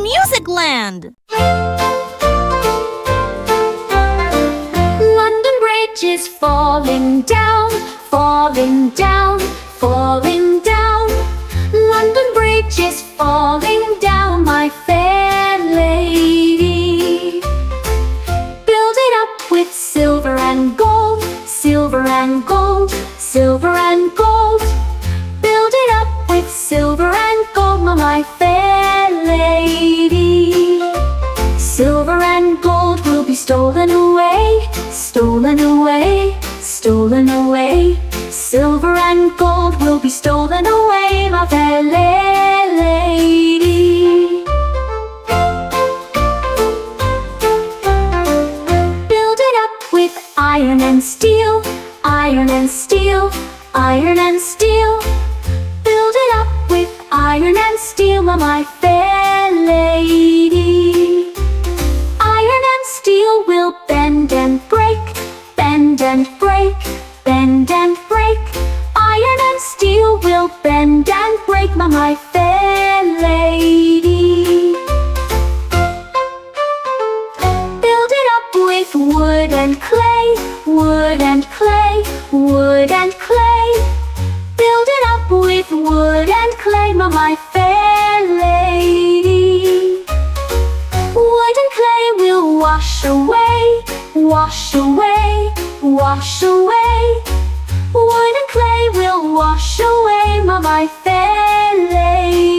Music Land! London Bridge is falling down, falling down, falling down. London Bridge is falling down, my fair lady. Build it up with silver and gold, silver and gold, silver and gold. Build it up with silver and gold, my fair lady. Silver and gold will be stolen away, stolen away, stolen away. Silver and gold will be stolen away, my fair lady. Build it up with iron and steel, iron and steel, iron and steel. Build it up with iron and steel, my fair lady. Iron and steel will bend and break, bend and break, bend and break. Iron and steel will bend and break, my fair lady. Build it up with wood and clay, wood and clay, wood and clay. Build it up with wood and clay, my fair lady. Wood and clay will wash away, wash away, wash away. Wood and clay will wash away, my fair lady.